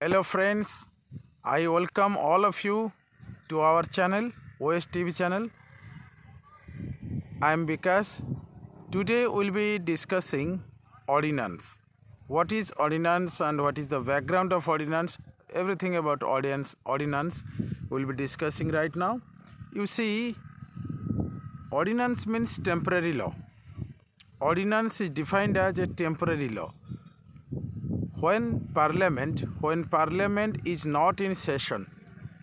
Hello friends, I welcome all of you to our channel, OS TV channel. I am Vikas. Today we'll be discussing ordinance. What is ordinance and what is the background of ordinance? Everything about ordinance we'll be discussing right now. You see, ordinance means temporary law. Ordinance is defined as a temporary law. When parliament is not in session,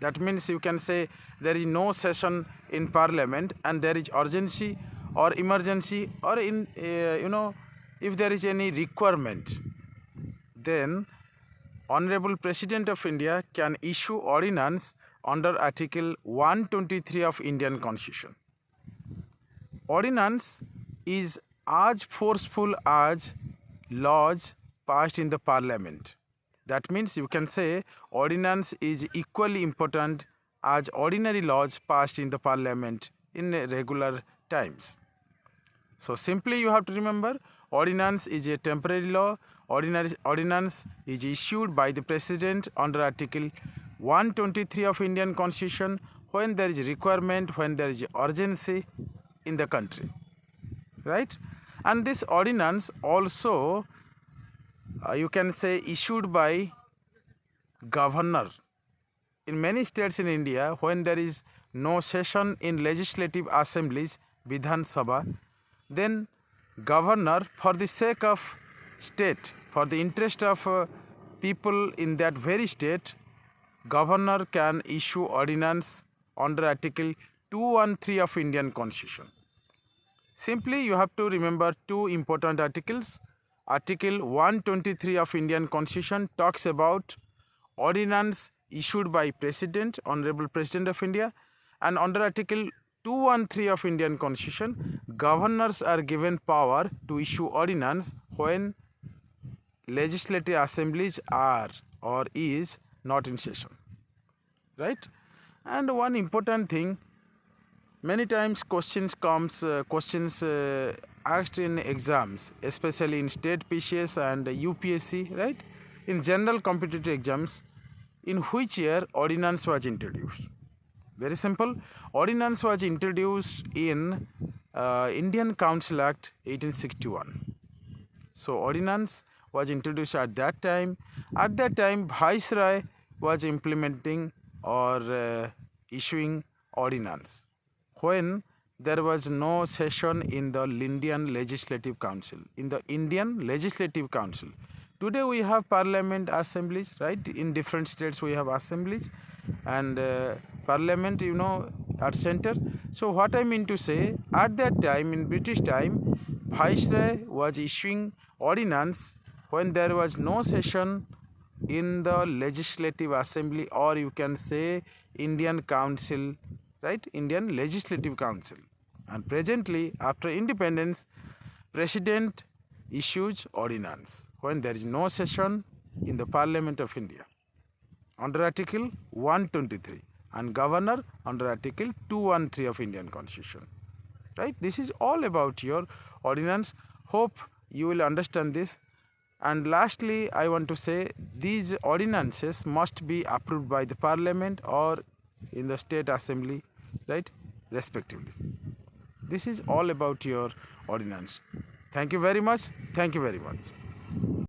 that means you can say there is no session in parliament and there is urgency or emergency or if there is any requirement, then honorable president of India can issue ordinance under article 123 of Indian constitution. Ordinance is as forceful as laws passed in the parliament. That means you can say ordinance is equally important as ordinary laws passed in the parliament in regular times. So simply you have to remember, ordinance is a temporary law. Ordinance is issued by the president under article 123 of Indian constitution when there is requirement, when there is urgency in the country, right? And this ordinance also you can say issued by governor. In many states in India, when there is no session in legislative assemblies, Vidhan Sabha, then governor, for the sake of state, for the interest of people in that very state, governor can issue ordinance under article 213 of Indian constitution. Simply you have to remember two important articles. Article 123 of Indian constitution talks about ordinance issued by president, honorable president of India, and under article 213 of Indian constitution, governors are given power to issue ordinance when legislative assemblies are or is not in session, right? And one important thing, many times questions asked in exams, especially in state PCS and UPSC, right? In general competitive exams, in which year ordinance was introduced? Very simple. Ordinance was introduced in Indian Council Act 1861. So ordinance was introduced at that time. At that time, Viceroy was implementing or issuing ordinance when there was no session in the Indian Legislative Council. In the Indian Legislative Council, today we have parliament assemblies, right? In different states we have assemblies and parliament, at center. So what I mean to say, at that time, in British time, Viceroy was issuing ordinance when there was no session in the Legislative Assembly, or you can say Indian Council, right? Indian Legislative Council. And presently, after independence, president issues ordinance when there is no session in the Parliament of India under article 123 and governor under article 213 of Indian constitution, right? This is all about your ordinance. Hope you will understand this. And lastly, I want to say these ordinances must be approved by the parliament or in the state assembly, right, respectively. This is all about your ordinance. Thank you very much. Thank you very much.